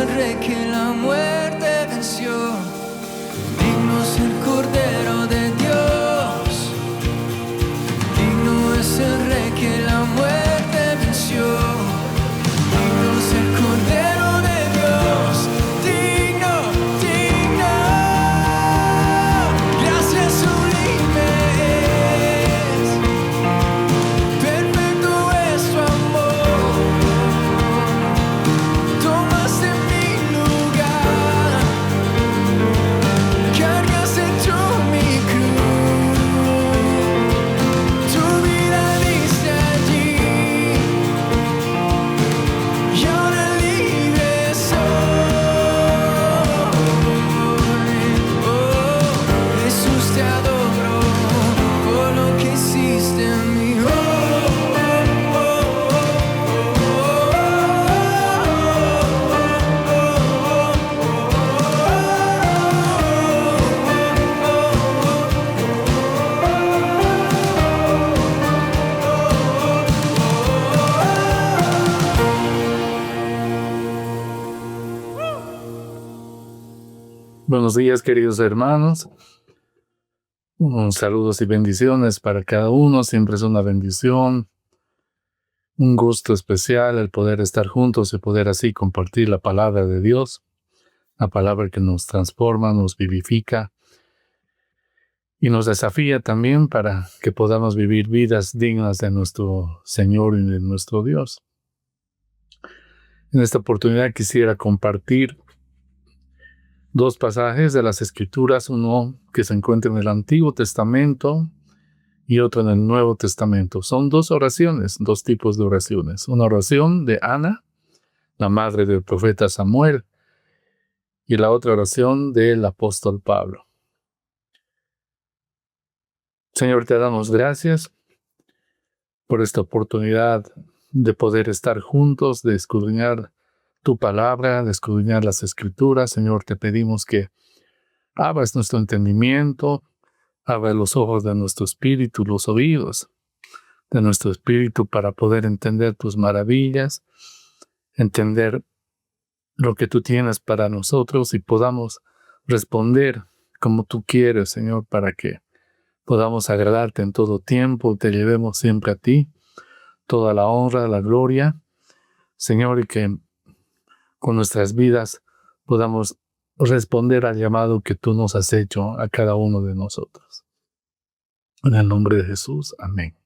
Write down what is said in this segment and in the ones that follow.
el Rey que la muerte venció. Digno es el Cordero de Dios. Digno es el Rey que la muerte venció. Digno es el Cordero de Dios. Digno, digno. Gracias sublimes. Perfecto es tu amor. Tomaste mi lugar. Cargaste tú mi cruz. Tu vida diste allí. Y ahora libre soy. Oh, Jesús, te adoro por lo que hiciste en mí. Buenos días, queridos hermanos. Saludos y bendiciones para cada uno. Siempre es una bendición, un gusto especial el poder estar juntos y poder así compartir la palabra de Dios, la palabra que nos transforma, nos vivifica y nos desafía también para que podamos vivir vidas dignas de nuestro Señor y de nuestro Dios. En esta oportunidad quisiera compartir dos pasajes de las Escrituras, uno que se encuentra en el Antiguo Testamento y otro en el Nuevo Testamento. Son dos oraciones, dos tipos de oraciones. Una oración de Ana, la madre del profeta Samuel, y la otra oración del apóstol Pablo. Señor, te damos gracias por esta oportunidad de poder estar juntos, de escudriñar tu palabra, de escudriñar las Escrituras. Señor, te pedimos que abras nuestro entendimiento, abra los ojos de nuestro espíritu, los oídos de nuestro espíritu para poder entender tus maravillas, entender lo que tú tienes para nosotros y podamos responder como tú quieres, Señor, para que podamos agradarte en todo tiempo, te llevemos siempre a ti, toda la honra, la gloria, Señor, y que con nuestras vidas podamos responder al llamado que tú nos has hecho a cada uno de nosotros. En el nombre de Jesús, amén.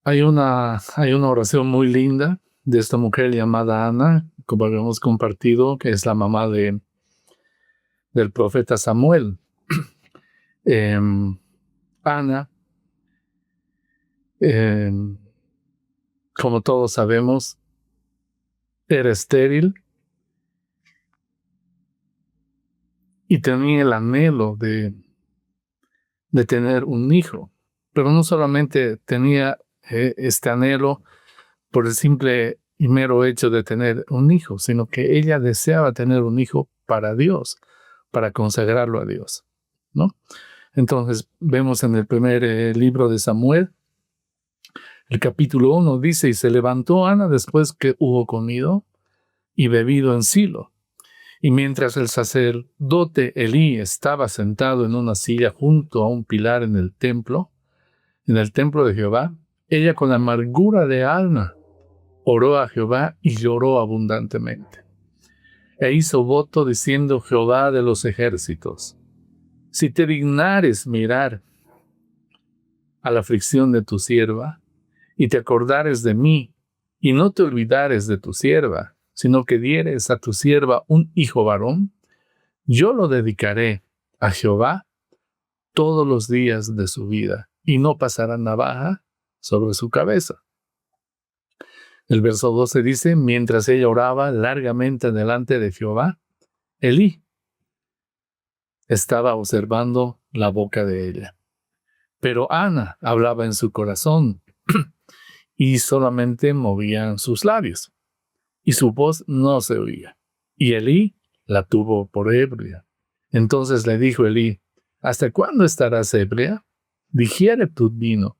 Hay una oración muy linda de esta mujer llamada Ana, como habíamos compartido, que es la mamá del profeta Samuel. Ana, como todos sabemos, era estéril y tenía el anhelo de tener un hijo, pero no solamente tenía este anhelo por el simple y mero hecho de tener un hijo, sino que ella deseaba tener un hijo para Dios, para consagrarlo a Dios, ¿no? Entonces vemos en el primer libro de Samuel, el capítulo 1 dice: y se levantó Ana después que hubo comido y bebido en Silo. Y mientras el sacerdote Elí estaba sentado en una silla junto a un pilar en el templo de Jehová, ella con amargura de alma oró a Jehová y lloró abundantemente. E hizo voto diciendo: Jehová de los ejércitos, si te dignares mirar a la aflicción de tu sierva, y te acordares de mí, y no te olvidares de tu sierva, sino que dieres a tu sierva un hijo varón, yo lo dedicaré a Jehová todos los días de su vida, y no pasará navaja sobre su cabeza. El verso 12 dice: mientras ella oraba largamente delante de Jehová, Elí estaba observando la boca de ella. Pero Ana hablaba en su corazón y solamente movían sus labios, y su voz no se oía. Y Elí la tuvo por ebria. Entonces le dijo Elí: ¿hasta cuándo estarás ebria? Digiere tu vino.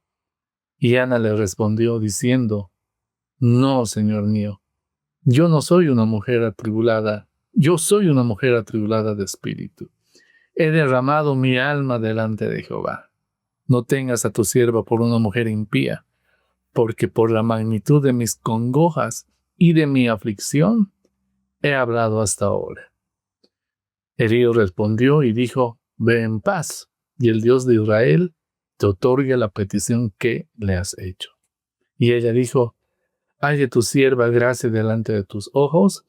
Y Ana le respondió diciendo: No, Señor mío, yo no soy una mujer atribulada, yo soy una mujer atribulada de espíritu. He derramado mi alma delante de Jehová. No tengas a tu sierva por una mujer impía, porque por la magnitud de mis congojas y de mi aflicción he hablado hasta ahora. Elío respondió y dijo, ve en paz, y el Dios de Israel te otorgue la petición que le has hecho. Y ella dijo, halle tu sierva gracia delante de tus ojos.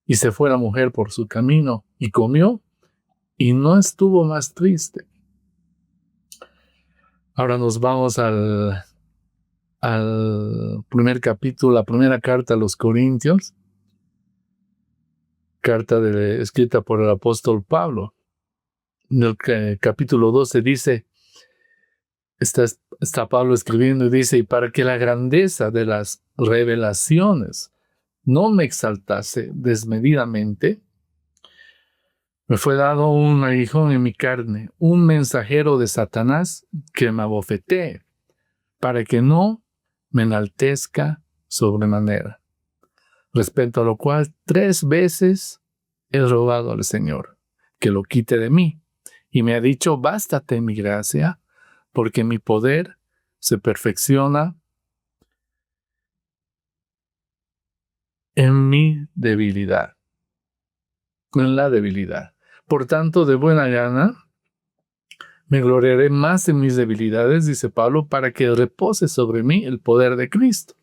Y se fue la mujer por su camino, y comió, y no estuvo más triste. Ahora nos vamos al primer capítulo, la primera carta a los Corintios, escrita por el apóstol Pablo. En el capítulo 12 dice, está Pablo escribiendo y dice, y para que la grandeza de las revelaciones no me exaltase desmedidamente, me fue dado un aguijón en mi carne, un mensajero de Satanás que me abofetee, para que no me enaltezca sobremanera. Respecto a lo cual 3 veces he rogado al Señor que lo quite de mí, y me ha dicho, bástate mi gracia, porque mi poder se perfecciona en mi debilidad, en la debilidad. Por tanto, de buena gana, me gloriaré más en mis debilidades, dice Pablo, para que repose sobre mí el poder de Cristo.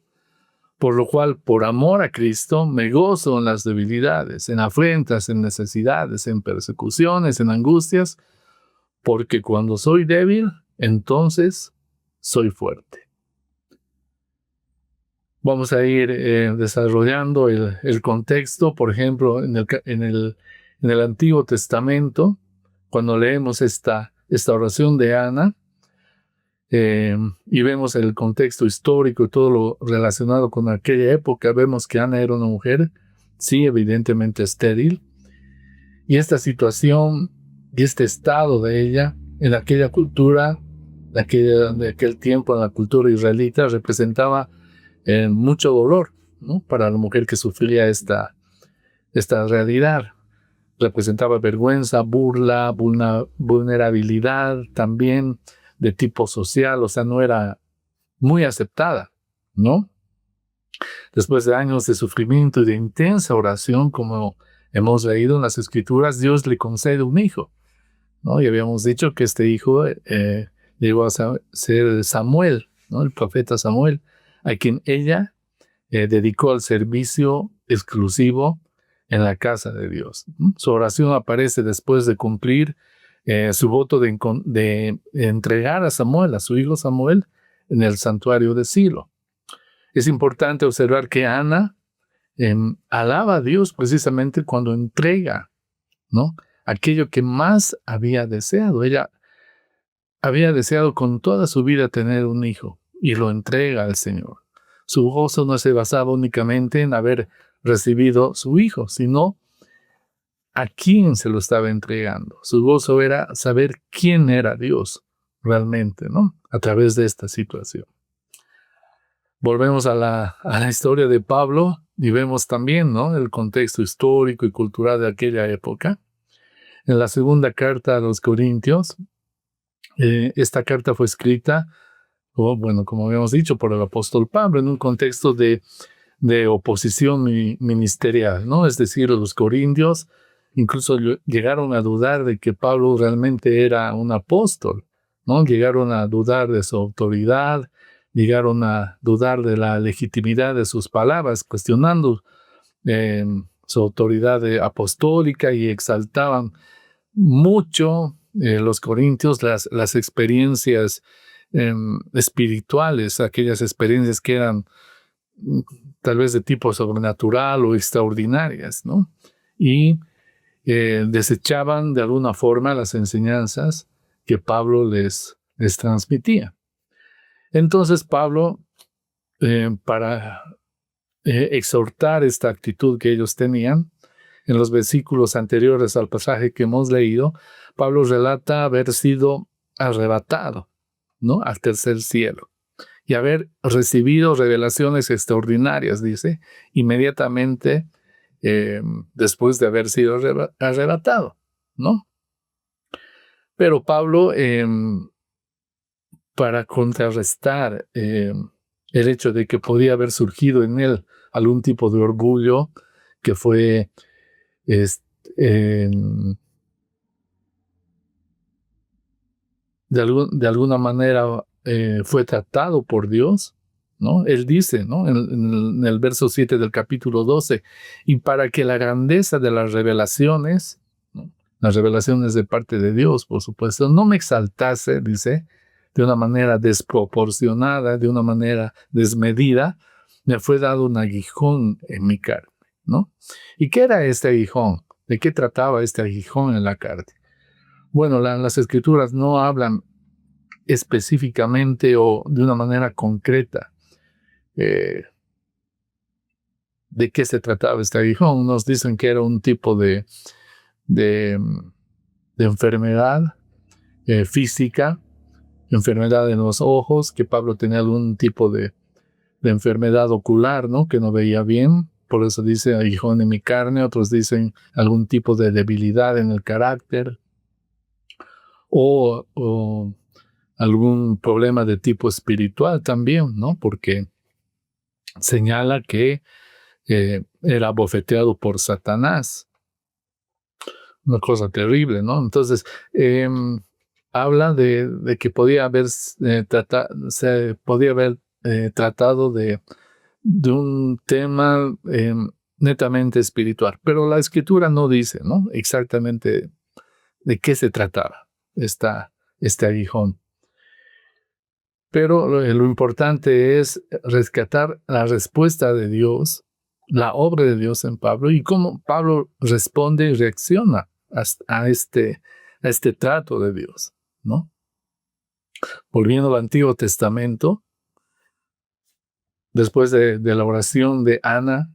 Por lo cual, por amor a Cristo, me gozo en las debilidades, en afrentas, en necesidades, en persecuciones, en angustias, porque cuando soy débil, entonces soy fuerte. Vamos a ir desarrollando el contexto, por ejemplo, en el Antiguo Testamento, cuando leemos esta oración de Ana, y vemos el contexto histórico y todo lo relacionado con aquella época, vemos que Ana era una mujer, sí, evidentemente estéril, y esta situación y este estado de ella en aquella cultura, de aquel tiempo, en la cultura israelita, representaba mucho dolor, ¿no? Para la mujer que sufría esta realidad. Representaba vergüenza, burla, vulnerabilidad también de tipo social, o sea, no era muy aceptada, ¿no? Después de años de sufrimiento y de intensa oración, como hemos leído en las Escrituras, Dios le concede un hijo, ¿no? Y habíamos dicho que este hijo llegó a ser Samuel, ¿no? El profeta Samuel, a quien ella dedicó al servicio exclusivo en la casa de Dios. Su oración aparece después de cumplir su voto de entregar a Samuel, a su hijo Samuel, en el santuario de Silo. Es importante observar que Ana alaba a Dios precisamente cuando entrega, ¿no?, aquello que más había deseado. Ella había deseado con toda su vida tener un hijo y lo entrega al Señor. Su gozo no se basaba únicamente en haber recibido su hijo, sino a quién se lo estaba entregando. Su gozo era saber quién era Dios realmente, ¿no?, a través de esta situación. Volvemos a la historia de Pablo y vemos también, ¿no?, el contexto histórico y cultural de aquella época. En la segunda carta a los Corintios, esta carta fue escrita, como habíamos dicho, por el apóstol Pablo en un contexto de oposición ministerial, ¿no? Es decir, los corintios incluso llegaron a dudar de que Pablo realmente era un apóstol, ¿no? Llegaron a dudar de su autoridad, llegaron a dudar de la legitimidad de sus palabras, cuestionando su autoridad apostólica, y exaltaban mucho los corintios las experiencias espirituales, aquellas experiencias que eran tal vez de tipo sobrenatural o extraordinarias, ¿no? Y desechaban de alguna forma las enseñanzas que Pablo les transmitía. Entonces Pablo, para exhortar esta actitud que ellos tenían, en los versículos anteriores al pasaje que hemos leído, Pablo relata haber sido arrebatado, ¿no?, al tercer cielo. y haber recibido revelaciones extraordinarias, dice, inmediatamente después de haber sido arrebatado, ¿no? Pero Pablo, para contrarrestar el hecho de que podía haber surgido en él algún tipo de orgullo que fue de alguna manera fue tratado por Dios, ¿no? Él dice, ¿no? En el verso 7 del capítulo 12, y para que la grandeza de las revelaciones, ¿no? Las revelaciones de parte de Dios, por supuesto, no me exaltase, dice, de una manera desproporcionada, de una manera desmedida, me fue dado un aguijón en mi carne, ¿no? ¿Y qué era este aguijón? ¿De qué trataba este aguijón en la carne? Bueno, las escrituras no hablan específicamente o de una manera concreta de qué se trataba este aguijón. Nos dicen que era un tipo de enfermedad física, enfermedad en los ojos, que Pablo tenía algún tipo de enfermedad ocular, ¿no? Que no veía bien. Por eso dice aguijón en mi carne. Otros dicen algún tipo de debilidad en el carácter. O algún problema de tipo espiritual también, ¿no? Porque señala que era bofeteado por Satanás. Una cosa terrible, ¿no? Entonces, habla de que podía haber, se podía haber tratado de un tema netamente espiritual. Pero la escritura no dice, ¿no? Exactamente de qué se trataba este aguijón. Pero lo importante es rescatar la respuesta de Dios, la obra de Dios en Pablo y cómo Pablo responde y reacciona a este trato de Dios, ¿no? Volviendo al Antiguo Testamento, después de la oración de Ana,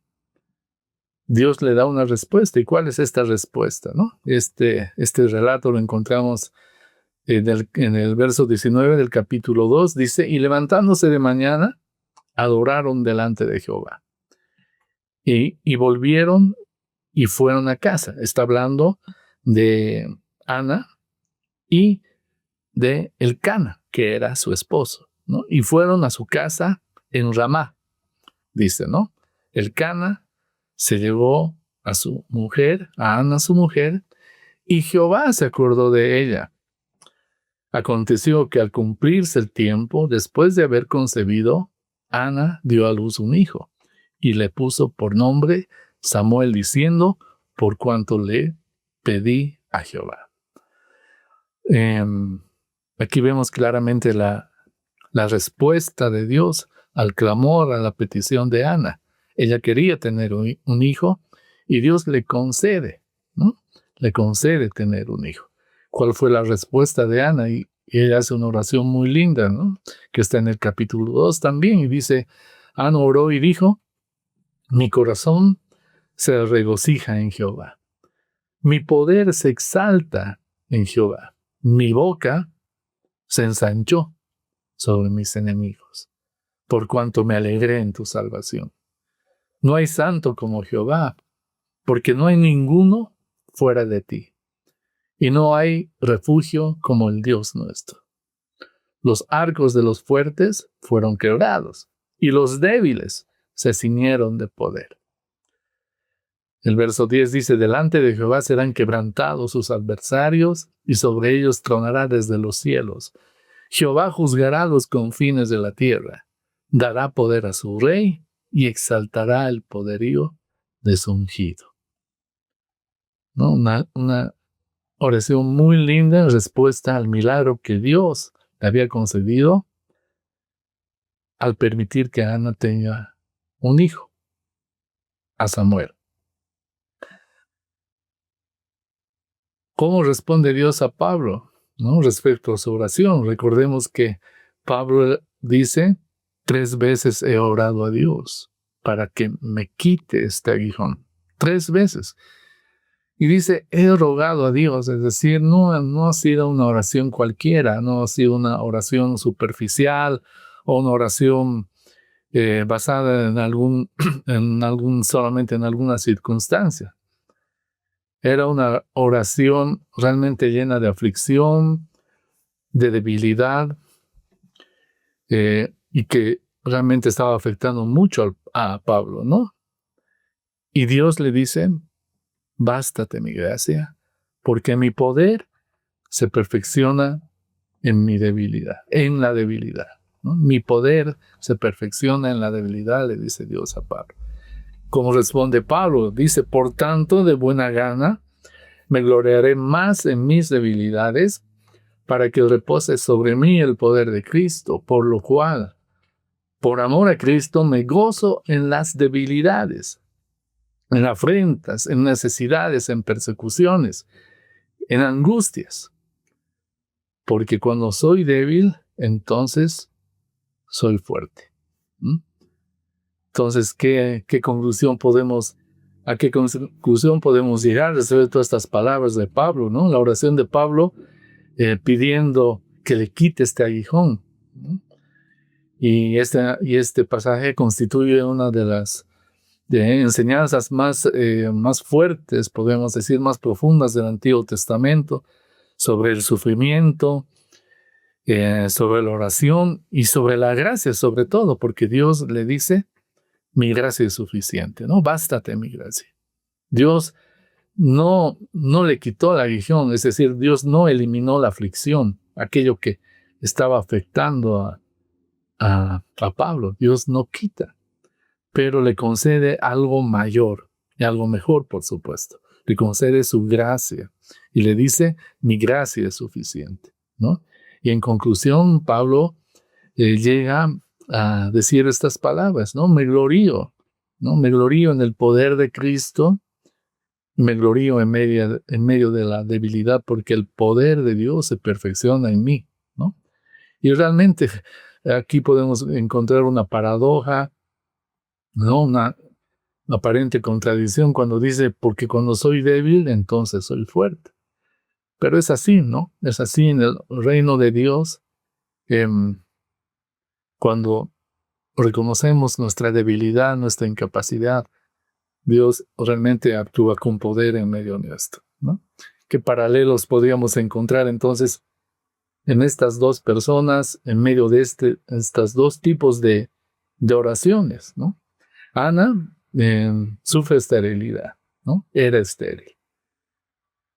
Dios le da una respuesta. ¿Y cuál es esta respuesta, no? Este relato lo encontramos en el verso 19 del capítulo 2, dice, y levantándose de mañana, adoraron delante de Jehová. Y volvieron y fueron a casa. Está hablando de Ana y de Elcana, que era su esposo, ¿no? Y fueron a su casa en Ramá, dice, ¿no? Elcana se llevó a su mujer, a Ana su mujer, y Jehová se acordó de ella. Aconteció que al cumplirse el tiempo, después de haber concebido, Ana dio a luz un hijo y le puso por nombre Samuel, diciendo, por cuanto le pedí a Jehová. Aquí vemos claramente la respuesta de Dios al clamor, a la petición de Ana. Ella quería tener un hijo y Dios le concede, ¿no? Le concede tener un hijo. ¿Cuál fue la respuesta de Ana? Y ella hace una oración muy linda, ¿no? Que está en el capítulo 2 también, y dice, Ana oró y dijo, mi corazón se regocija en Jehová. Mi poder se exalta en Jehová. Mi boca se ensanchó sobre mis enemigos, por cuanto me alegré en tu salvación. No hay santo como Jehová, porque no hay ninguno fuera de ti, y no hay refugio como el Dios nuestro. Los arcos de los fuertes fueron quebrados, y los débiles se ciñeron de poder. El verso 10 dice, delante de Jehová serán quebrantados sus adversarios, y sobre ellos tronará desde los cielos. Jehová juzgará los confines de la tierra, dará poder a su rey, y exaltará el poderío de su ungido. ¿No? Una oración muy linda en respuesta al milagro que Dios le había concedido al permitir que Ana tenga un hijo, a Samuel. ¿Cómo responde Dios a Pablo, ¿no? Respecto a su oración? Recordemos que Pablo dice, 3 veces he orado a Dios para que me quite este aguijón. 3 veces. Y dice, he rogado a Dios, es decir, no ha sido una oración cualquiera, no ha sido una oración superficial o una oración basada solamente en alguna circunstancia. Era una oración realmente llena de aflicción, de debilidad, y que realmente estaba afectando mucho a Pablo, ¿no? Y Dios le dice, bástate mi gracia, porque mi poder se perfecciona en mi debilidad, en la debilidad, ¿no? Mi poder se perfecciona en la debilidad, le dice Dios a Pablo. Como responde Pablo, dice, por tanto, de buena gana, me gloriaré más en mis debilidades, para que repose sobre mí el poder de Cristo, por lo cual, por amor a Cristo, me gozo en las debilidades, en afrentas, en necesidades, en persecuciones, en angustias. Porque cuando soy débil, entonces soy fuerte. ¿Mm? Entonces, ¿a qué conclusión podemos llegar después de todas estas palabras de Pablo, ¿no? La oración de Pablo pidiendo que le quite este aguijón, ¿no? Y este pasaje constituye una de las enseñanzas más fuertes, podemos decir, más profundas del Antiguo Testamento, sobre el sufrimiento, sobre la oración y sobre la gracia, sobre todo, porque Dios le dice, mi gracia es suficiente, ¿no? Bástate mi gracia. Dios no le quitó la aguijón, es decir, Dios no eliminó la aflicción, aquello que estaba afectando a Pablo. Dios no quita, pero le concede algo mayor y algo mejor, por supuesto. Le concede su gracia y le dice, mi gracia es suficiente, ¿no? Y en conclusión, Pablo llega a decir estas palabras, ¿no? Me glorío, ¿no? Me glorío en el poder de Cristo, me glorío en medio de la debilidad, porque el poder de Dios se perfecciona en mí, ¿no? Y realmente aquí podemos encontrar una paradoja, ¿no? Una aparente contradicción cuando dice, porque cuando soy débil, entonces soy fuerte. Pero es así, ¿no? Es así en el reino de Dios. Cuando reconocemos nuestra debilidad, nuestra incapacidad, Dios realmente actúa con poder en medio nuestro, ¿no? ¿Qué paralelos podríamos encontrar entonces en estas dos personas, en medio de estos dos tipos de oraciones, ¿no? Ana sufre esterilidad, ¿no? Era estéril.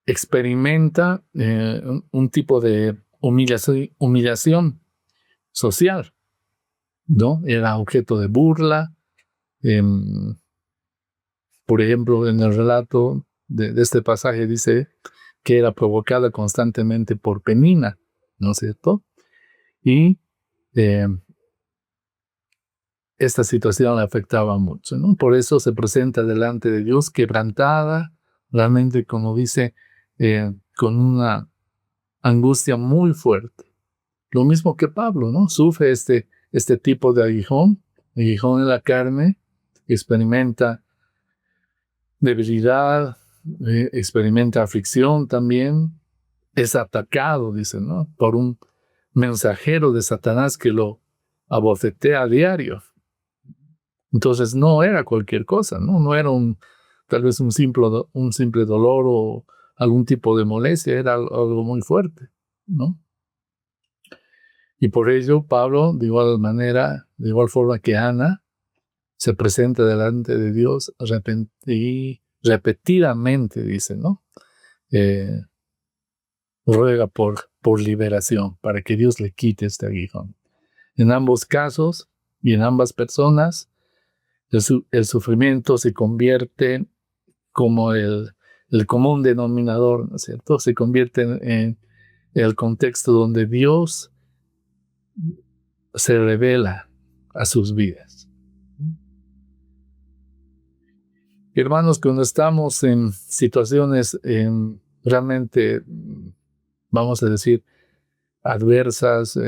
Experimenta un tipo de humillación social, ¿no? Era objeto de burla. Por ejemplo, en el relato de este pasaje dice que era provocada constantemente por Penina, ¿no es cierto? Y esta situación le afectaba mucho, ¿no? Por eso se presenta delante de Dios quebrantada, realmente, como dice, con una angustia muy fuerte. Lo mismo que Pablo, ¿no? Sufre este tipo de aguijón en la carne, experimenta debilidad, experimenta aflicción también, es atacado, dice, ¿no? Por un mensajero de Satanás que lo abofetea a diario. Entonces no era cualquier cosa, ¿no? No era tal vez un simple dolor o algún tipo de molestia, era algo muy fuerte, ¿no? Y por ello Pablo, de igual forma que Ana, se presenta delante de Dios y repetidamente, dice, ¿no? Ruega por liberación, para que Dios le quite este aguijón. En ambos casos y en ambas personas, el sufrimiento se convierte como el común denominador, ¿no es cierto? Se convierte en el contexto donde Dios se revela a sus vidas. Hermanos, cuando estamos en situaciones realmente, vamos a decir, adversas,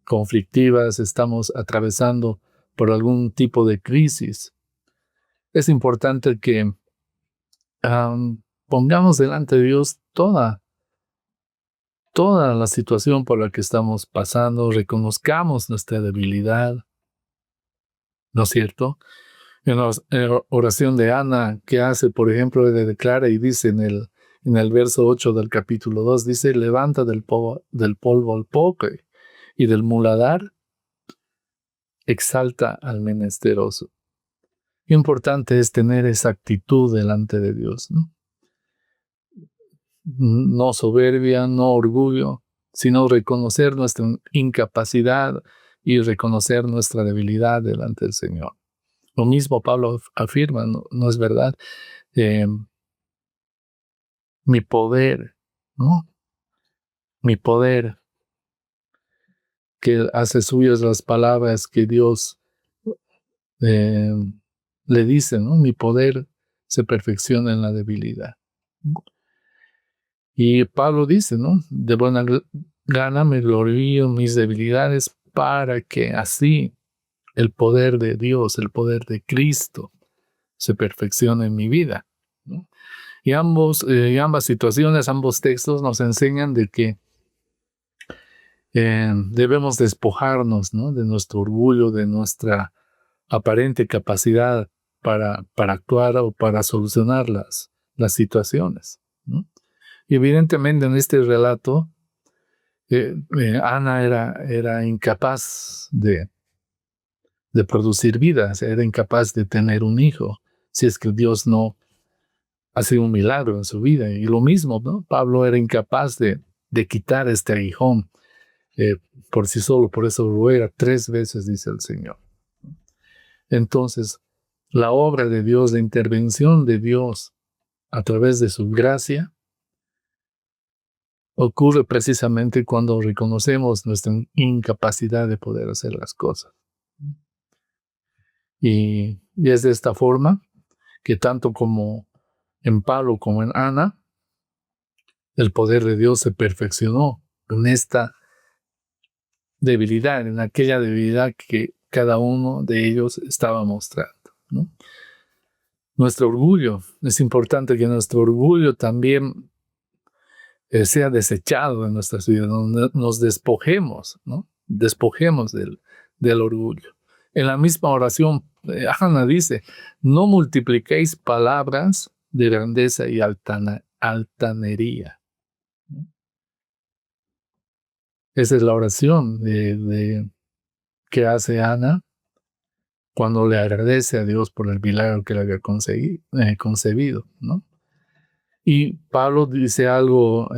conflictivas, estamos atravesando por algún tipo de crisis, es importante que pongamos delante de Dios toda toda la situación por la que estamos pasando, reconozcamos nuestra debilidad, ¿no es cierto? En la oración de Ana, que hace, por ejemplo, le declara y dice en el verso 8 del capítulo 2, dice, levanta del polvo al pobre y del muladar exalta al menesteroso. Importante es tener esa actitud delante de Dios, ¿no? No soberbia, no orgullo, sino reconocer nuestra incapacidad y reconocer nuestra debilidad delante del Señor. Lo mismo Pablo afirma, ¿no es verdad? Mi poder, ¿no? Mi poder, que hace suyas las palabras que Dios le dice, ¿no? Mi poder se perfecciona en la debilidad. Y Pablo dice, ¿no? De buena gana me glorío en mis debilidades para que así el poder de Dios, el poder de Cristo se perfeccione en mi vida, ¿no? Y ambas situaciones, ambos textos nos enseñan de que debemos despojarnos, ¿no? De nuestro orgullo, de nuestra aparente capacidad para actuar o para solucionar las situaciones, ¿no? Y evidentemente en este relato, Ana era incapaz de producir vida, era incapaz de tener un hijo, si es que Dios no hace un milagro en su vida. Y lo mismo, ¿no? Pablo era incapaz de quitar este aguijón por sí solo, por eso ruega 3 veces, dice el Señor. Entonces, la obra de Dios, la intervención de Dios a través de su gracia, ocurre precisamente cuando reconocemos nuestra incapacidad de poder hacer las cosas. Y es de esta forma que tanto como en Pablo como en Ana, el poder de Dios se perfeccionó en esta debilidad, en aquella debilidad que cada uno de ellos estaba mostrando, ¿no? Nuestro orgullo, es importante que nuestro orgullo también sea desechado en nuestras vidas, donde nos despojemos, ¿no? Despojemos del orgullo. En la misma oración, Ana dice, no multipliquéis palabras de grandeza y altanería. Esa es la oración que hace Ana cuando le agradece a Dios por el milagro que le había concebido, ¿no? Y Pablo dice algo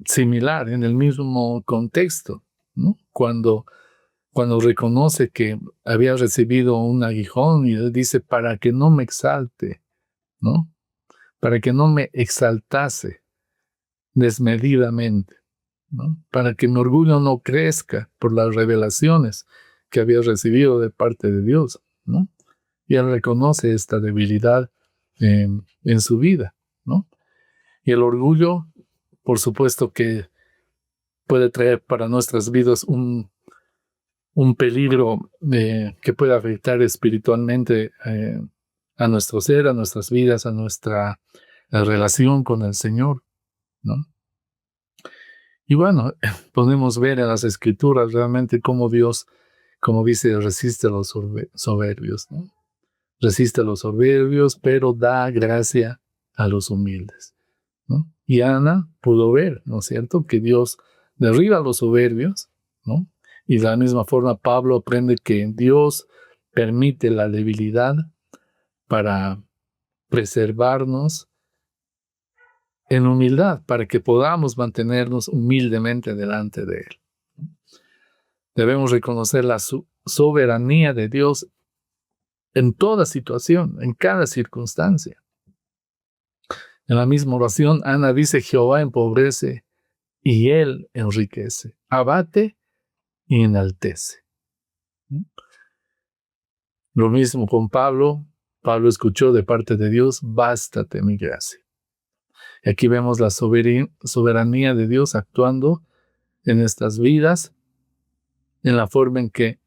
similar en el mismo contexto, ¿no? Cuando reconoce que había recibido un aguijón y él dice, para que no me exalte, ¿no? Para que no me exaltase desmedidamente, ¿no? Para que mi orgullo no crezca por las revelaciones que había recibido de parte de Dios, ¿no? Y él reconoce esta debilidad en su vida, ¿no? Y el orgullo, por supuesto que puede traer para nuestras vidas un peligro que puede afectar espiritualmente a nuestro ser, a nuestras vidas, a nuestra relación con el Señor, ¿no? Y bueno, podemos ver en las Escrituras realmente cómo Dios, como dice, resiste a los soberbios, ¿no? Resiste a los soberbios, pero da gracia a los humildes, ¿no? Y Ana pudo ver, ¿no es cierto?, que Dios derriba a los soberbios, ¿no? Y de la misma forma Pablo aprende que Dios permite la debilidad para preservarnos en humildad, para que podamos mantenernos humildemente delante de Él. Debemos reconocer la soberanía de Dios en toda situación, en cada circunstancia. En la misma oración, Ana dice, Jehová empobrece y Él enriquece, abate y enaltece. Lo mismo con Pablo. Pablo escuchó de parte de Dios, bástate mi gracia. Y aquí vemos la soberanía de Dios actuando en nuestras vidas, en la forma en que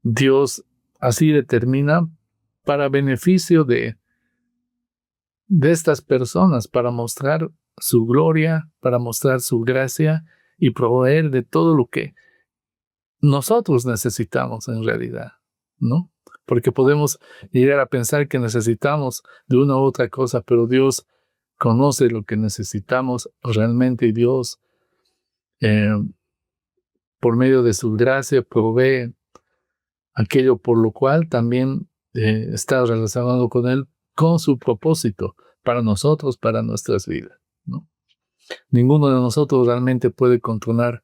Dios así determina para beneficio de de estas personas para mostrar su gloria, para mostrar su gracia y proveer de todo lo que nosotros necesitamos en realidad, ¿no? Porque podemos llegar a pensar que necesitamos de una u otra cosa, pero Dios conoce lo que necesitamos realmente y Dios, eh, por medio de su gracia, provee aquello por lo cual también está relacionado con Él, con su propósito para nosotros, para nuestras vidas, ¿no? Ninguno de nosotros realmente puede controlar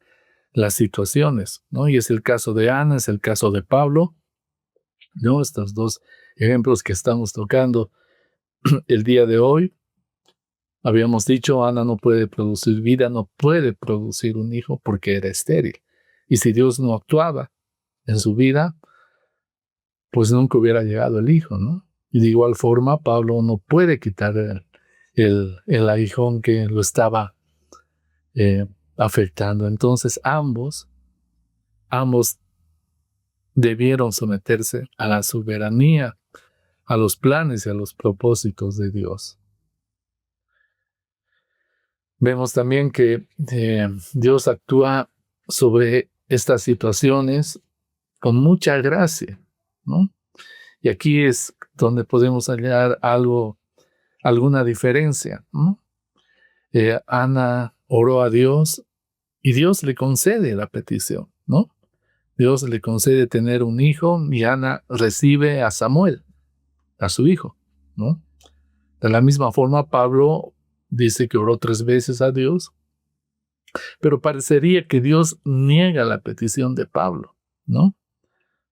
las situaciones, ¿no? Y es el caso de Ana, es el caso de Pablo, ¿no? Estos dos ejemplos que estamos tocando el día de hoy. Habíamos dicho, Ana no puede producir vida, no puede producir un hijo porque era estéril. Y si Dios no actuaba en su vida, pues nunca hubiera llegado el hijo, ¿no? Y de igual forma, Pablo no puede quitar el aguijón que lo estaba afectando. Entonces, ambos debieron someterse a la soberanía, a los planes y a los propósitos de Dios. Vemos también que Dios actúa sobre estas situaciones con mucha gracia, ¿no? Y aquí es donde podemos hallar alguna diferencia, ¿no? Ana oró a Dios y Dios le concede la petición, ¿no? Dios le concede tener un hijo y Ana recibe a Samuel, a su hijo, ¿no? De la misma forma, Pablo dice que oró 3 veces a Dios, pero parecería que Dios niega la petición de Pablo, ¿no?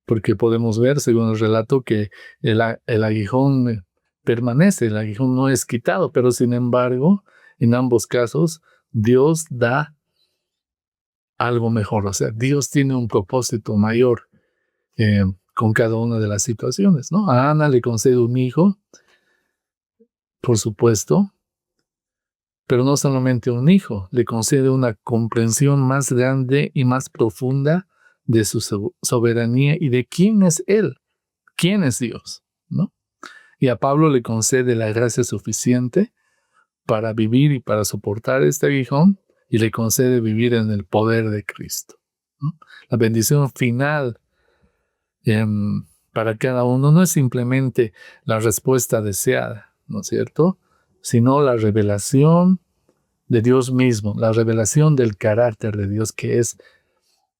Porque podemos ver, según el relato, que el aguijón permanece, el aguijón no es quitado, pero sin embargo, en ambos casos, Dios da algo mejor, o sea, Dios tiene un propósito mayor con cada una de las situaciones, ¿no? A Ana le concede un hijo, por supuesto, pero no solamente un hijo, le concede una comprensión más grande y más profunda de su soberanía y de quién es Él, quién es Dios, ¿no? Y a Pablo le concede la gracia suficiente para vivir y para soportar este aguijón y le concede vivir en el poder de Cristo, ¿no? La bendición final para cada uno no es simplemente la respuesta deseada, ¿no es cierto? Sino la revelación de Dios mismo, la revelación del carácter de Dios, que es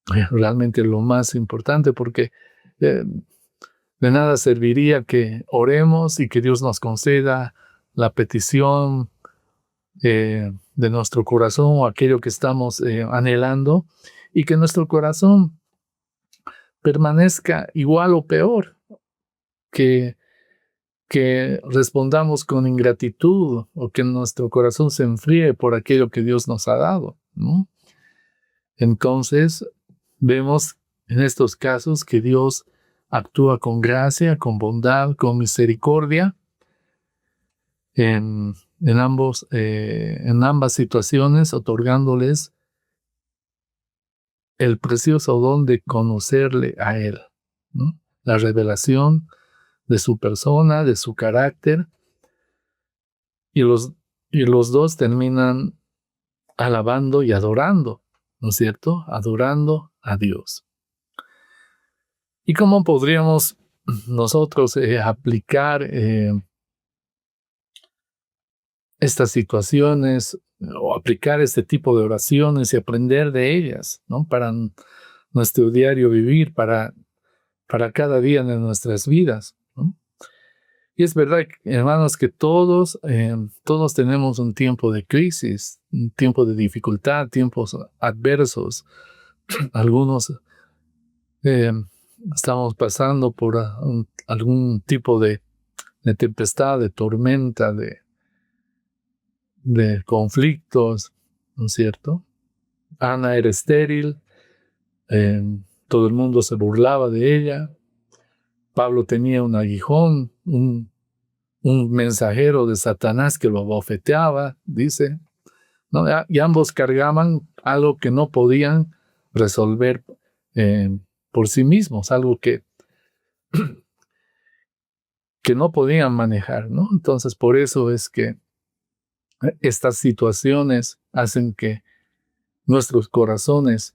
realmente lo más importante, porque de nada serviría que oremos y que Dios nos conceda la petición de nuestro corazón o aquello que estamos anhelando y que nuestro corazón permanezca igual o peor, que respondamos con ingratitud o que nuestro corazón se enfríe por aquello que Dios nos ha dado, ¿no? Entonces, vemos en estos casos que Dios actúa con gracia, con bondad, con misericordia en ambas situaciones, otorgándoles el precioso don de conocerle a Él, ¿no? La revelación de su persona, de su carácter, y los dos terminan alabando y adorando, ¿no es cierto? Adorando a Dios. ¿Y cómo podríamos nosotros aplicar estas situaciones o aplicar este tipo de oraciones y aprender de ellas, ¿no? Para nuestro diario vivir, para cada día de nuestras vidas, ¿no? Y es verdad, hermanos, que todos tenemos un tiempo de crisis, un tiempo de dificultad, tiempos adversos. Algunos estamos pasando por algún tipo de tempestad, de tormenta, de conflictos, ¿no es cierto? Ana era estéril, todo el mundo se burlaba de ella. Pablo tenía un aguijón, un mensajero de Satanás que lo abofeteaba, dice, ¿no? Y ambos cargaban algo que no podían resolver por sí mismos, algo que no podían manejar, ¿no? Entonces, por eso es que estas situaciones hacen que nuestros corazones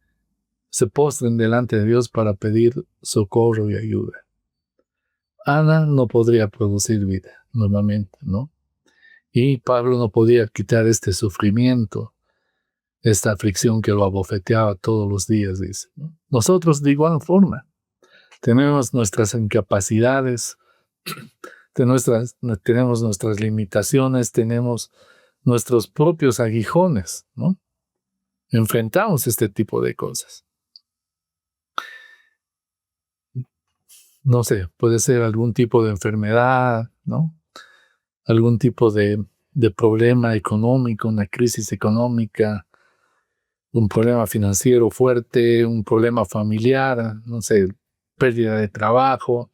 se postren delante de Dios para pedir socorro y ayuda. Ana no podría producir vida normalmente, ¿no? Y Pablo no podía quitar este sufrimiento, esta aflicción que lo abofeteaba todos los días, dice, ¿no? Nosotros de igual forma tenemos nuestras incapacidades, tenemos nuestras limitaciones, tenemos nuestros propios aguijones, ¿no? Enfrentamos este tipo de cosas. No sé, puede ser algún tipo de enfermedad, ¿no? Algún tipo de problema económico, una crisis económica, un problema financiero fuerte, un problema familiar, no sé, pérdida de trabajo.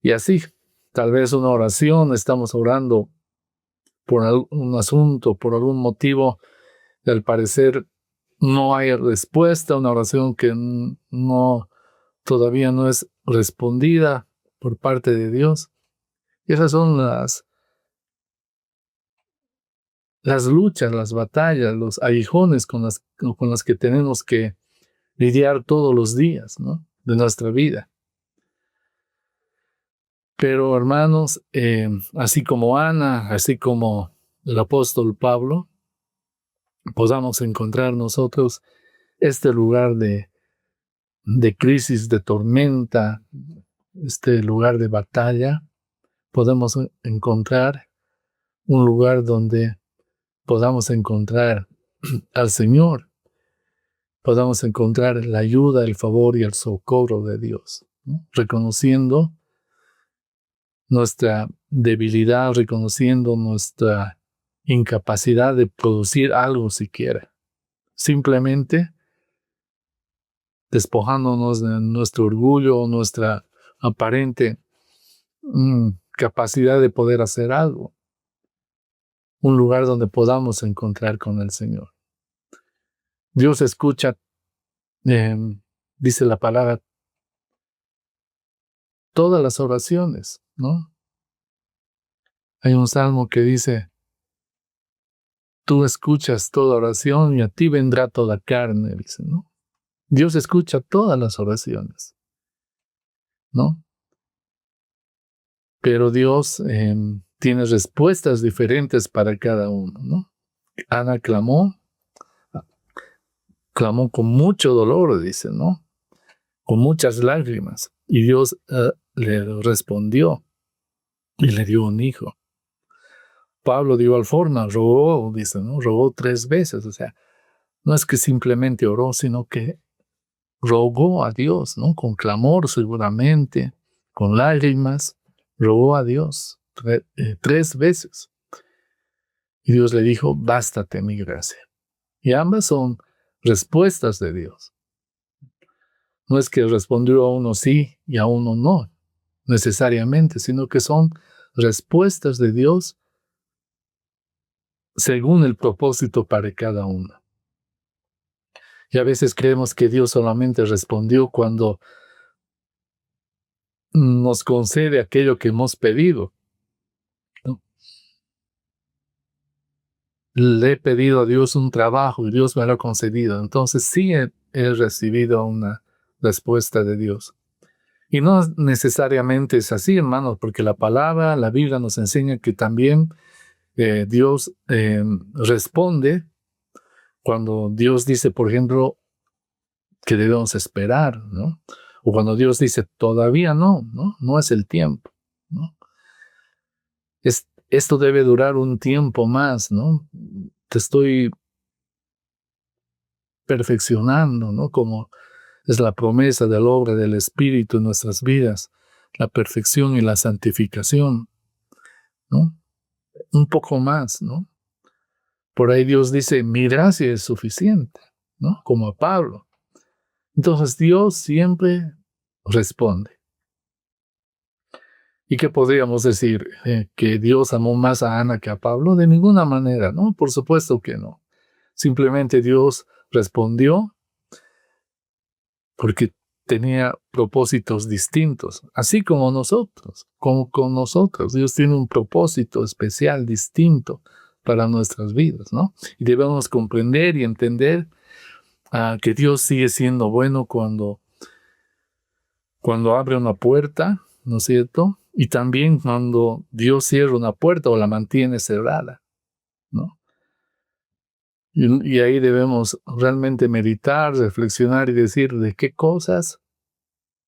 Y así, tal vez una oración, estamos orando por algún asunto, por algún motivo, y al parecer no hay respuesta, una oración que todavía no es respondida por parte de Dios. Y esas son las luchas, las batallas, los aguijones con las que tenemos que lidiar todos los días, ¿no? De nuestra vida. Pero hermanos, así como Ana, así como el apóstol Pablo, podamos encontrar nosotros este lugar de crisis, de tormenta, este lugar de batalla, podemos encontrar un lugar donde podamos encontrar al Señor, podamos encontrar la ayuda, el favor y el socorro de Dios, ¿no? Reconociendo nuestra debilidad, reconociendo nuestra incapacidad de producir algo siquiera. Simplemente despojándonos de nuestro orgullo, nuestra aparente capacidad de poder hacer algo. Un lugar donde podamos encontrar con el Señor. Dios escucha, dice la palabra, todas las oraciones, ¿no? Hay un salmo que dice, tú escuchas toda oración y a ti vendrá toda carne, dice, ¿no? Dios escucha todas las oraciones, ¿no? Pero Dios tiene respuestas diferentes para cada uno, ¿no? Ana clamó con mucho dolor, dice, ¿no? Con muchas lágrimas. Y Dios le respondió y le dio un hijo. Pablo de igual forma rogó, dice, ¿no? Rogó 3 veces, o sea, no es que simplemente oró, sino que rogó a Dios, ¿no? Con clamor seguramente, con lágrimas, rogó a Dios 3 veces. Y Dios le dijo, bástate mi gracia. Y ambas son respuestas de Dios. No es que respondió a uno sí y a uno no, necesariamente, sino que son respuestas de Dios según el propósito para cada uno. Y a veces creemos que Dios solamente respondió cuando nos concede aquello que hemos pedido, ¿no? Le he pedido a Dios un trabajo y Dios me lo ha concedido. Entonces sí he recibido una respuesta de Dios. Y no necesariamente es así, hermanos, porque la Biblia nos enseña que también Dios responde cuando Dios dice, por ejemplo, que debemos esperar, ¿no? O cuando Dios dice, todavía no es el tiempo, ¿no? Esto debe durar un tiempo más, ¿no? Te estoy perfeccionando, ¿no? Como es la promesa de la obra del Espíritu en nuestras vidas, la perfección y la santificación, ¿no? Un poco más, ¿no? Por ahí Dios dice, mi gracia es suficiente, ¿no? Como a Pablo. Entonces Dios siempre responde. ¿Y qué podríamos decir? ¿Que Dios amó más a Ana que a Pablo? De ninguna manera, ¿no? Por supuesto que no. Simplemente Dios respondió porque tenía propósitos distintos, así como nosotros, como con nosotros. Dios tiene un propósito especial, distinto para nuestras vidas, ¿no? Y debemos comprender y entender que Dios sigue siendo bueno cuando abre una puerta, ¿no es cierto? Y también cuando Dios cierra una puerta o la mantiene cerrada, ¿no? Y ahí debemos realmente meditar, reflexionar y decir de qué cosas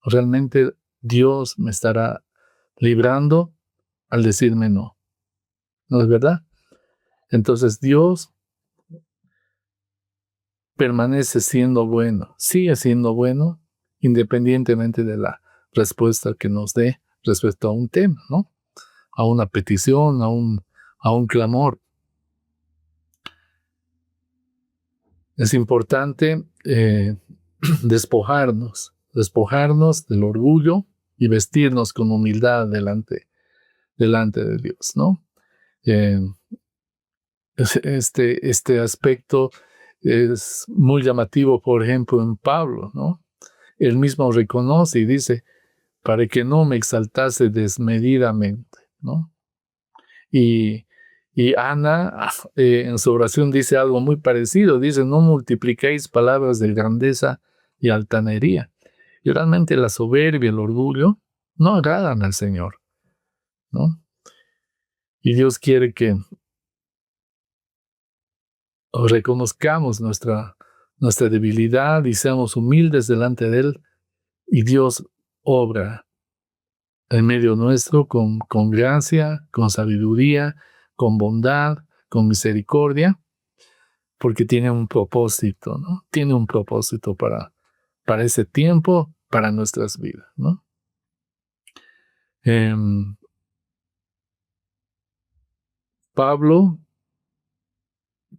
realmente Dios me estará librando al decirme no. ¿No es verdad? Entonces Dios permanece siendo bueno, sigue siendo bueno, independientemente de la respuesta que nos dé respecto a un tema, ¿no? A una petición, a un clamor. Es importante despojarnos del orgullo y vestirnos con humildad delante de Dios, ¿no? Eh, este aspecto es muy llamativo, por ejemplo, en Pablo, ¿no? Él mismo reconoce y dice, para que no me exaltase desmedidamente, ¿no? Y Ana, en su oración dice algo muy parecido, dice, no multipliquéis palabras de grandeza y altanería. Y realmente la soberbia, el orgullo, no agradan al Señor, ¿no? Y Dios quiere que reconozcamos nuestra debilidad y seamos humildes delante de Él, y Dios obra en medio nuestro con gracia, con sabiduría, con bondad, con misericordia, porque tiene un propósito, ¿no? Tiene un propósito para ese tiempo, para nuestras vidas, ¿no? Pablo,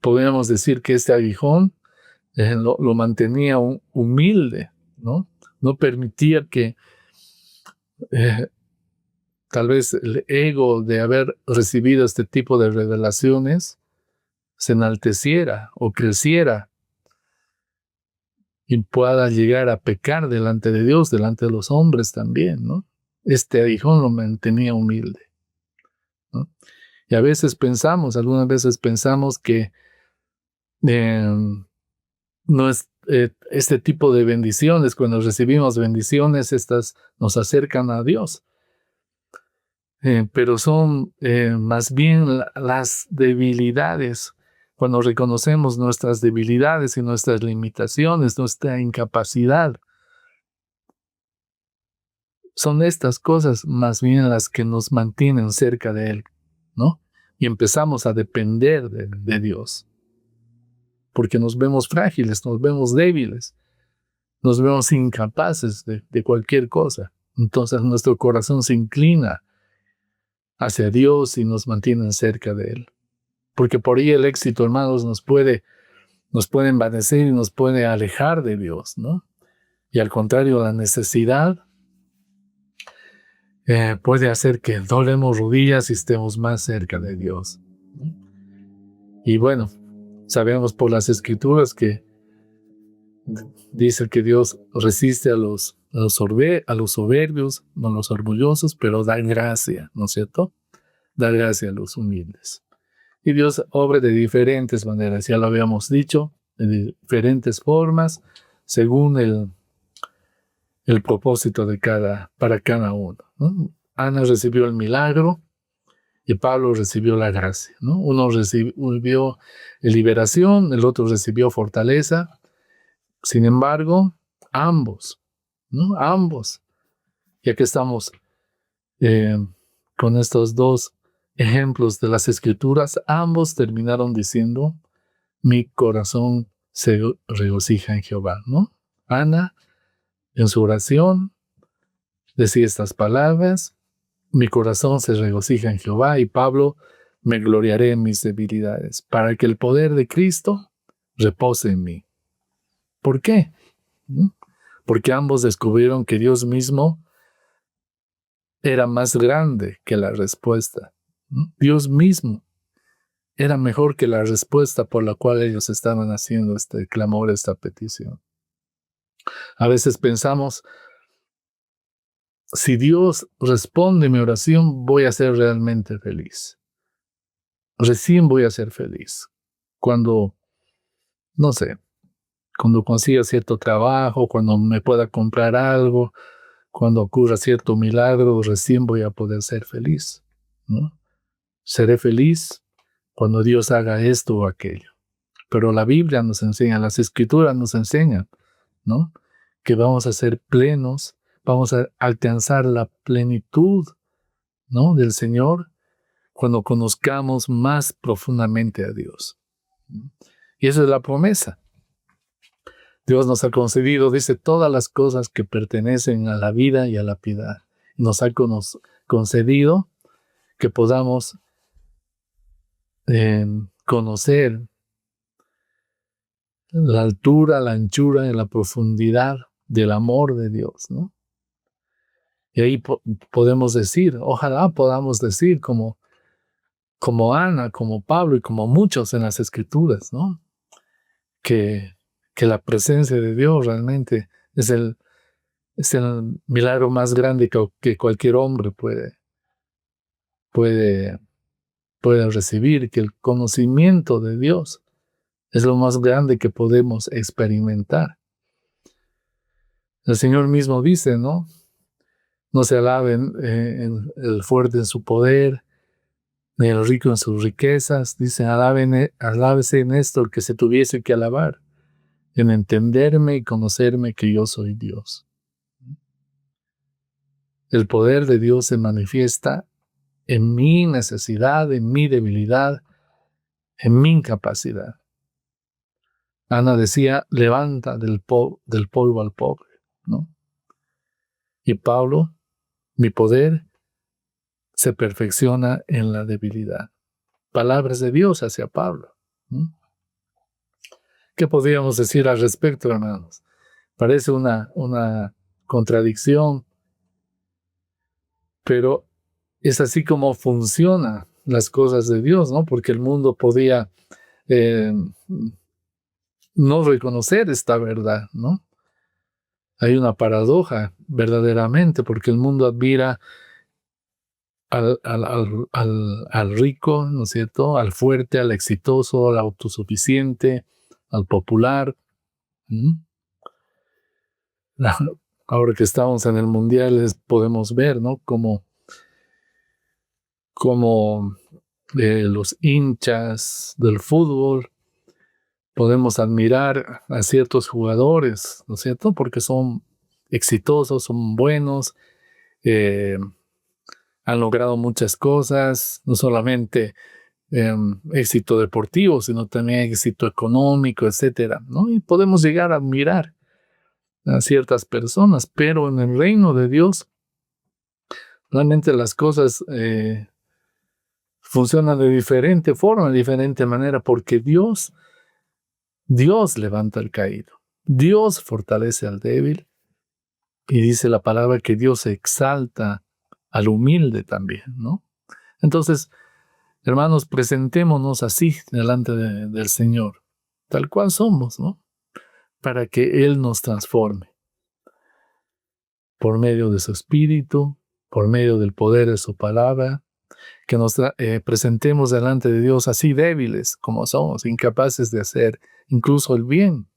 podríamos decir que este aguijón lo mantenía humilde, ¿no? No permitía que tal vez el ego de haber recibido este tipo de revelaciones se enalteciera o creciera y pueda llegar a pecar delante de Dios, delante de los hombres también, ¿no? Este aguijón lo mantenía humilde, ¿no? Y algunas veces pensamos que no es este tipo de bendiciones, cuando recibimos bendiciones, estas nos acercan a Dios. Pero son más bien las debilidades. Cuando reconocemos nuestras debilidades y nuestras limitaciones, nuestra incapacidad, son estas cosas más bien las que nos mantienen cerca de Él, ¿no? Y empezamos a depender de Dios, porque nos vemos frágiles, nos vemos débiles, nos vemos incapaces de cualquier cosa. Entonces nuestro corazón se inclina hacia Dios y nos mantiene cerca de Él. Porque por ahí el éxito, hermanos, nos puede envanecer y nos puede alejar de Dios, ¿no? Y al contrario, la necesidad puede hacer que doblemos rodillas y estemos más cerca de Dios. Y bueno, sabemos por las Escrituras que dice que Dios resiste a los soberbios, no a los orgullosos, pero da gracia, ¿no es cierto? Da gracia a los humildes. Y Dios obra de diferentes maneras, ya lo habíamos dicho, de diferentes formas, según el propósito para cada uno, ¿no? Ana recibió el milagro y Pablo recibió la gracia, ¿no? Uno recibió liberación, el otro recibió fortaleza. Sin embargo, ambos, ¿no? Ambos, ya que estamos con estos dos ejemplos de las Escrituras, ambos terminaron diciendo, mi corazón se regocija en Jehová, ¿no? Ana, en su oración, decía estas palabras, mi corazón se regocija en Jehová, y Pablo, me gloriaré en mis debilidades, para que el poder de Cristo repose en mí. ¿Por qué? Porque ambos descubrieron que Dios mismo era más grande que la respuesta. Dios mismo era mejor que la respuesta por la cual ellos estaban haciendo este clamor, esta petición. A veces pensamos, si Dios responde mi oración, voy a ser realmente feliz. Recién voy a ser feliz. Cuando, no sé, cuando consiga cierto trabajo, cuando me pueda comprar algo, cuando ocurra cierto milagro, recién voy a poder ser feliz, ¿no? Seré feliz cuando Dios haga esto o aquello. Pero la Biblia nos enseña, las Escrituras nos enseñan, ¿no? Que vamos a ser plenos, vamos a alcanzar la plenitud, ¿no? Del Señor cuando conozcamos más profundamente a Dios. Y esa es la promesa. Dios nos ha concedido, dice, todas las cosas que pertenecen a la vida y a la piedad. Nos ha concedido que podamos conocer la altura, la anchura y la profundidad del amor de Dios, ¿no? Y ahí podemos decir, ojalá podamos decir como Ana, como Pablo y como muchos en las Escrituras, ¿no? Que la presencia de Dios realmente es el milagro más grande que cualquier hombre puede recibir, que el conocimiento de Dios es lo más grande que podemos experimentar. El Señor mismo dice, ¿no? No se alaben el fuerte en su poder, ni el rico en sus riquezas. Dice, alábese en esto el que se tuviese que alabar, en entenderme y conocerme que yo soy Dios. El poder de Dios se manifiesta en mi necesidad, en mi debilidad, en mi incapacidad. Ana decía, levanta del polvo al pobre, ¿no? Y Pablo, mi poder se perfecciona en la debilidad. Palabras de Dios hacia Pablo, ¿no? ¿Qué podríamos decir al respecto, hermanos? Parece una contradicción, pero es así como funcionan las cosas de Dios, ¿no? Porque el mundo podía no reconocer esta verdad, ¿no? Hay una paradoja verdaderamente, porque el mundo admira al rico, ¿no es cierto? Al fuerte, al exitoso, al autosuficiente, al popular. Ahora que estamos en el mundial podemos ver, ¿no? Como los hinchas del fútbol podemos admirar a ciertos jugadores, ¿no es cierto? Porque son exitosos, son buenos, han logrado muchas cosas, no solamente éxito deportivo, sino también éxito económico, etcétera, ¿no? Y podemos llegar a admirar a ciertas personas, pero en el reino de Dios realmente las cosas funcionan de diferente forma, de diferente manera, porque Dios levanta al caído, Dios fortalece al débil, y dice la palabra que Dios exalta al humilde también, ¿no? Entonces, hermanos, presentémonos así delante del Señor, tal cual somos, ¿no? Para que Él nos transforme por medio de su Espíritu, por medio del poder de su palabra, que nos presentemos delante de Dios así débiles como somos, incapaces de hacer incluso el bien,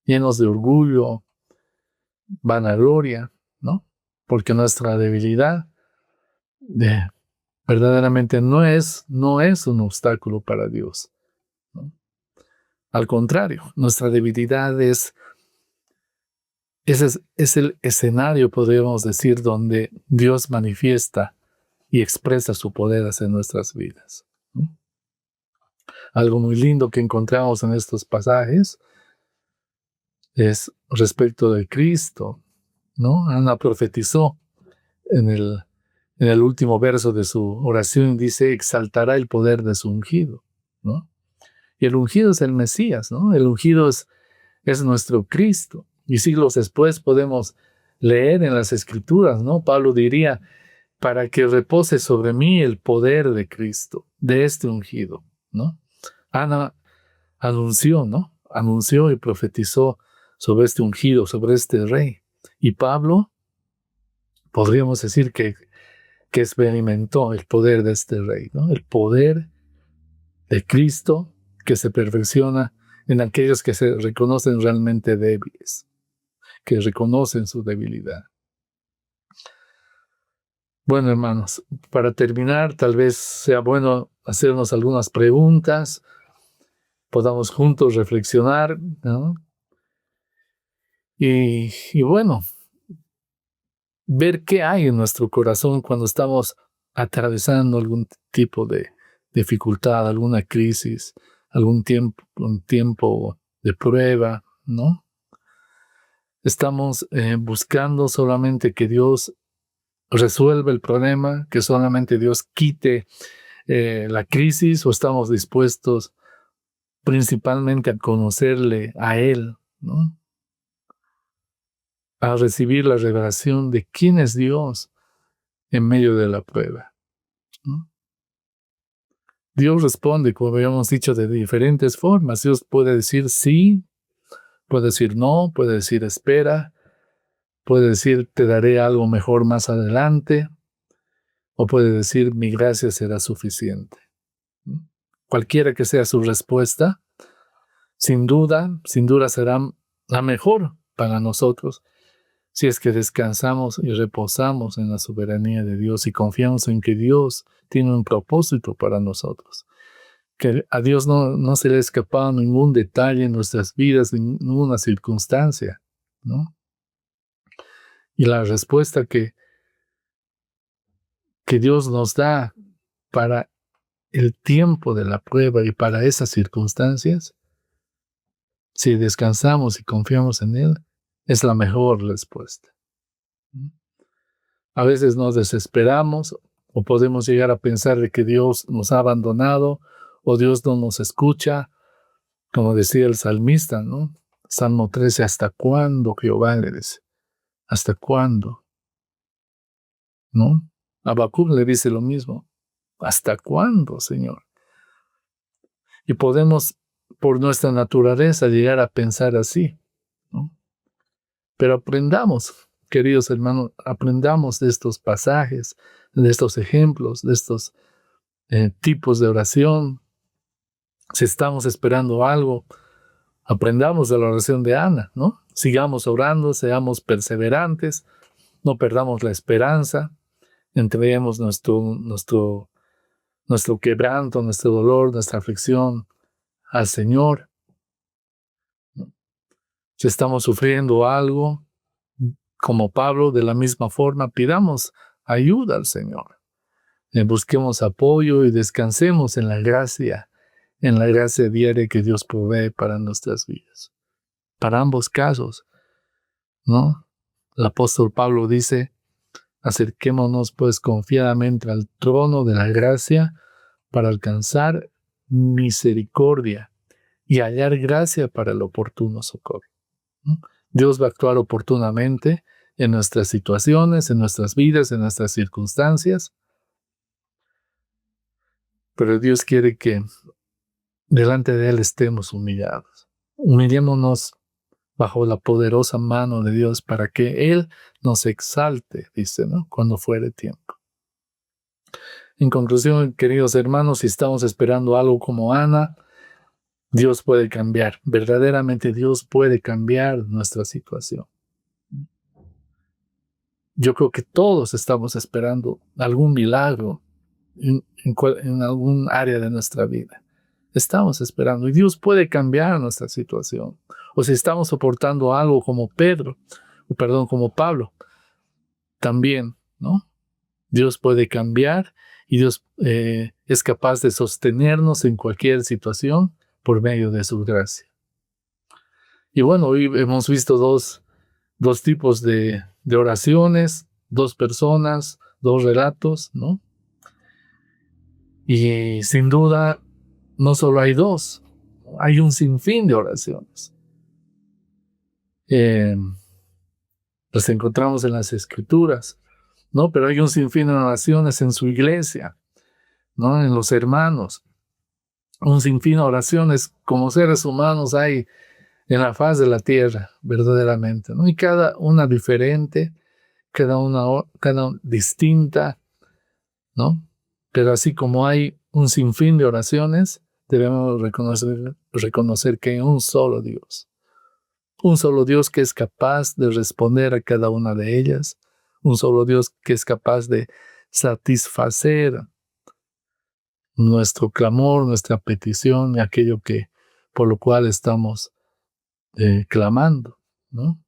llenos de orgullo, vanagloria, ¿no? Porque nuestra debilidad verdaderamente no es un obstáculo para Dios, ¿no? Al contrario, nuestra debilidad es el escenario, podríamos decir, donde Dios manifiesta y expresa su poder hacia nuestras vidas, ¿no? Algo muy lindo que encontramos en estos pasajes es respecto de Cristo, ¿no? Ana profetizó en el último verso de su oración, dice, exaltará el poder de su ungido, ¿no? Y el ungido es el Mesías, ¿no? El ungido es nuestro Cristo. Y siglos después podemos leer en las Escrituras, ¿no? Pablo diría, para que repose sobre mí el poder de Cristo, de este ungido, ¿no? Ana anunció, ¿no? Anunció y profetizó sobre este ungido, sobre este rey. Y Pablo, podríamos decir que experimentó el poder de este rey, ¿no? El poder de Cristo que se perfecciona en aquellos que se reconocen realmente débiles, que reconocen su debilidad. Bueno, hermanos, para terminar, tal vez sea bueno hacernos algunas preguntas, podamos juntos reflexionar, ¿no? Y bueno, ver qué hay en nuestro corazón cuando estamos atravesando algún tipo de dificultad, alguna crisis, un tiempo de prueba, ¿no? Estamos buscando solamente que Dios resuelva el problema, que solamente Dios quite la crisis, o estamos dispuestos principalmente a conocerle a Él, ¿no? A recibir la revelación de quién es Dios en medio de la prueba, ¿no? Dios responde, como habíamos dicho, de diferentes formas. Dios puede decir sí, puede decir no, puede decir espera, puede decir te daré algo mejor más adelante, o puede decir mi gracia será suficiente. Cualquiera que sea su respuesta, sin duda será la mejor para nosotros, si es que descansamos y reposamos en la soberanía de Dios y confiamos en que Dios tiene un propósito para nosotros. Que a Dios no se le ha escapado ningún detalle en nuestras vidas, ninguna circunstancia, ¿no? Y la respuesta que Dios nos da para el tiempo de la prueba y para esas circunstancias, si descansamos y confiamos en Él, es la mejor respuesta. A veces nos desesperamos o podemos llegar a pensar de que Dios nos ha abandonado o Dios no nos escucha, como decía el salmista, ¿no? Salmo 13, ¿hasta cuándo, Jehová? Le dice. ¿Hasta cuándo? ¿No? Habacuc le dice lo mismo. ¿Hasta cuándo, Señor? Y podemos, por nuestra naturaleza, llegar a pensar así, ¿no? Pero aprendamos, queridos hermanos, aprendamos de estos pasajes, de estos ejemplos, de estos tipos de oración. Si estamos esperando algo, aprendamos de la oración de Ana, ¿no? Sigamos orando, seamos perseverantes, no perdamos la esperanza, entreguemos nuestro quebranto, nuestro dolor, nuestra aflicción al Señor. Si estamos sufriendo algo, como Pablo, de la misma forma, pidamos ayuda al Señor. Busquemos apoyo y descansemos en la gracia diaria que Dios provee para nuestras vidas. Para ambos casos, ¿no? El apóstol Pablo dice, acerquémonos pues confiadamente al trono de la gracia para alcanzar misericordia y hallar gracia para el oportuno socorro, ¿no? Dios va a actuar oportunamente en nuestras situaciones, en nuestras vidas, en nuestras circunstancias, pero Dios quiere que delante de Él estemos humillados. Humillémonos bajo la poderosa mano de Dios para que Él nos exalte, dice, ¿no? Cuando fuere tiempo. En conclusión, queridos hermanos, si estamos esperando algo como Ana, Dios puede cambiar. Verdaderamente Dios puede cambiar nuestra situación. Yo creo que todos estamos esperando algún milagro en algún área de nuestra vida. Estamos esperando y Dios puede cambiar nuestra situación. O si estamos soportando algo como como Pablo, también, ¿no? Dios puede cambiar y Dios es capaz de sostenernos en cualquier situación por medio de su gracia. Y bueno, hoy hemos visto dos tipos de oraciones, dos personas, dos relatos, ¿no? Y sin duda, no solo hay dos, hay un sinfín de oraciones. Las encontramos en las Escrituras, ¿no? Pero hay un sinfín de oraciones en su iglesia, ¿no? En los hermanos. Un sinfín de oraciones. Como seres humanos hay en la faz de la tierra, verdaderamente, ¿no? Y cada una diferente, cada una distinta, ¿no? Pero así como hay un sinfín de oraciones, debemos reconocer que hay un solo Dios que es capaz de responder a cada una de ellas, un solo Dios que es capaz de satisfacer nuestro clamor, nuestra petición y aquello por lo cual estamos clamando, ¿no?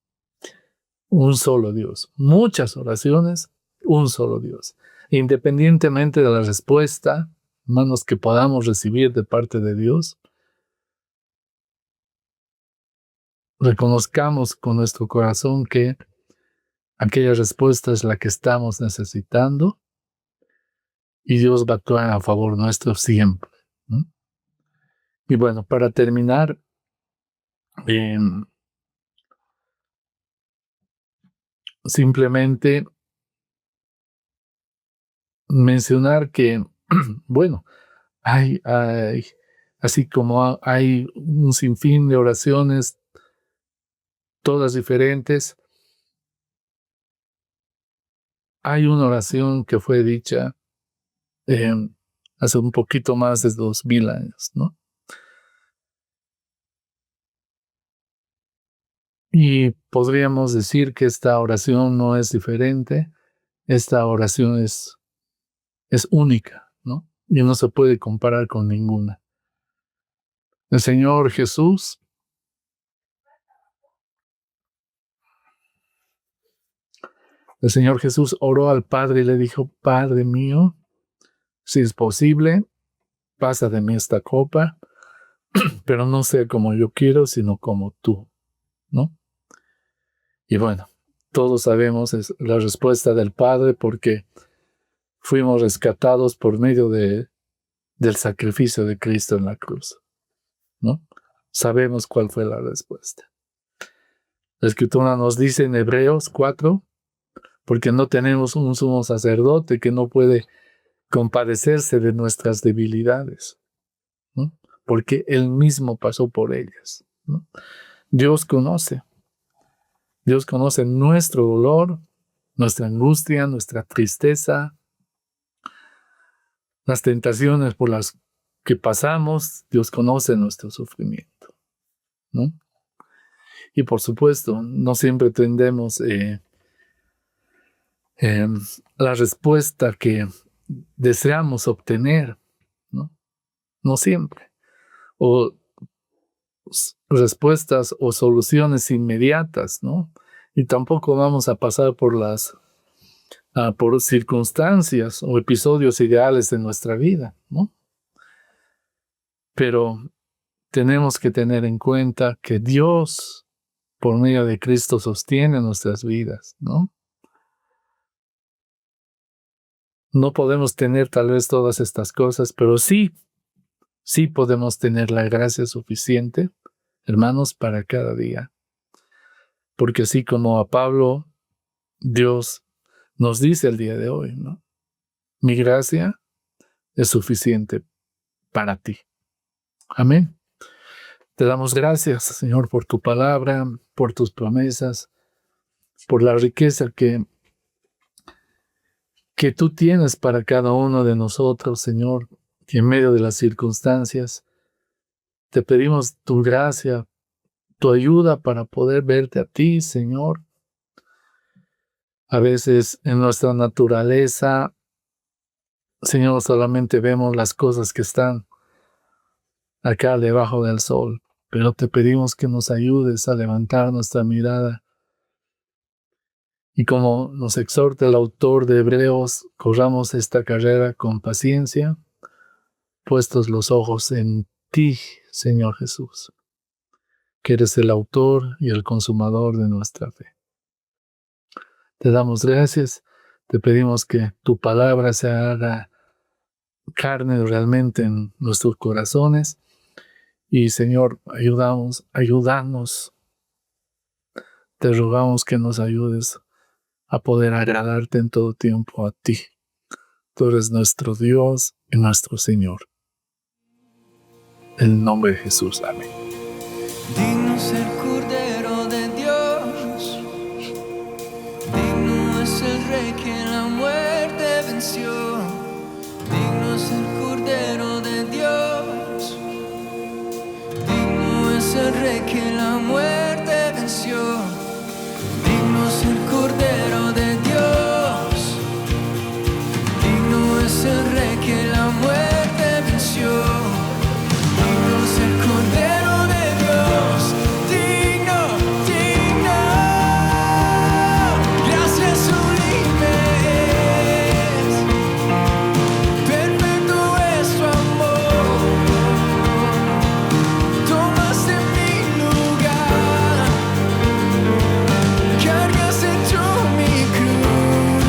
Un solo Dios. Muchas oraciones, un solo Dios. Independientemente de la respuesta, hermanos, que podamos recibir de parte de Dios, reconozcamos con nuestro corazón que aquella respuesta es la que estamos necesitando y Dios va a actuar a favor nuestro siempre, ¿no? Y bueno, para terminar, simplemente mencionar que, bueno, hay, así como hay un sinfín de oraciones, todas diferentes, hay una oración que fue dicha hace un poquito más de 2000 años, ¿no? Y podríamos decir que esta oración no es diferente, esta oración es única, ¿no? Y no se puede comparar con ninguna. El Señor Jesús oró al Padre y le dijo: Padre mío, si es posible, pasa de mí esta copa, pero no sea como yo quiero, sino como tú, ¿no? Y bueno, todos sabemos la respuesta del Padre porque fuimos rescatados por medio del sacrificio de Cristo en la cruz, ¿no? Sabemos cuál fue la respuesta. La Escritura nos dice en Hebreos 4, porque no tenemos un sumo sacerdote que no puede compadecerse de nuestras debilidades, ¿no? Porque Él mismo pasó por ellas, ¿no? Dios conoce nuestro dolor, nuestra angustia, nuestra tristeza, las tentaciones por las que pasamos. Dios conoce nuestro sufrimiento, ¿no? Y por supuesto, no siempre entendemos la respuesta que deseamos obtener, ¿no? No siempre. O respuestas o soluciones inmediatas, ¿no? Y tampoco vamos a pasar por por circunstancias o episodios ideales de nuestra vida, ¿no? Pero tenemos que tener en cuenta que Dios, por medio de Cristo, sostiene nuestras vidas, ¿no? No podemos tener tal vez todas estas cosas, pero sí podemos tener la gracia suficiente, hermanos, para cada día. Porque así como a Pablo, Dios nos dice el día de hoy, ¿no? Mi gracia es suficiente para ti. Amén. Te damos gracias, Señor, por tu palabra, por tus promesas, por la riqueza que tú tienes para cada uno de nosotros, Señor, que en medio de las circunstancias te pedimos tu gracia, tu ayuda para poder verte a ti, Señor. A veces en nuestra naturaleza, Señor, solamente vemos las cosas que están acá debajo del sol, pero te pedimos que nos ayudes a levantar nuestra mirada. Y como nos exhorta el autor de Hebreos, corramos esta carrera con paciencia, puestos los ojos en ti, Señor Jesús, que eres el autor y el consumador de nuestra fe. Te damos gracias, te pedimos que tu palabra se haga carne realmente en nuestros corazones. Y Señor, ayúdanos. Te rogamos que nos ayudes a poder agradarte en todo tiempo a ti. Tú eres nuestro Dios y nuestro Señor. En el nombre de Jesús. Amén. Digno ser la muerte venció. Digno es el Cordero de Dios. Digno es el Rey que la muerte venció. Digno es el Cordero de Dios. Digno es el Rey que la muerte venció. Digno es el Cordero de Dios. Digno, digno. Gracias sublimes. Perfecto es tu amor. Tomaste mi lugar. Cargaste tú mi cruz.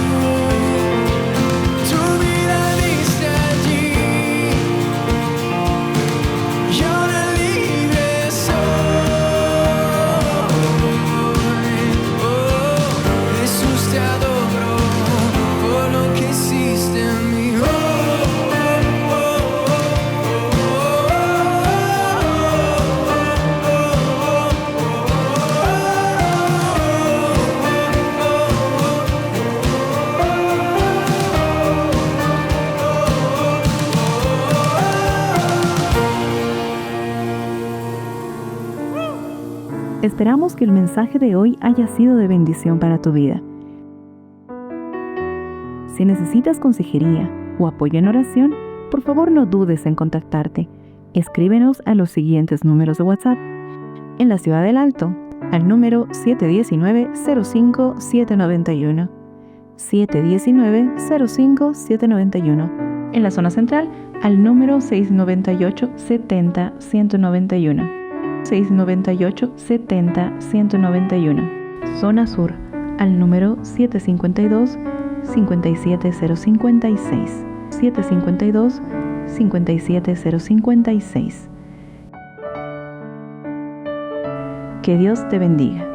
Tu vida diste allí. Y ahora libre soy. Oh, Jesús, te adoro por lo que hiciste en mí. Esperamos que el mensaje de hoy haya sido de bendición para tu vida. Si necesitas consejería o apoyo en oración, por favor no dudes en contactarte. Escríbenos a los siguientes números de WhatsApp. En la Ciudad del Alto, al número 719-05-791. 719-05-791. En la zona central, al número 698-70-191. 698-70-191. Zona Sur, al número 752-57056. 752-57056. Que Dios te bendiga.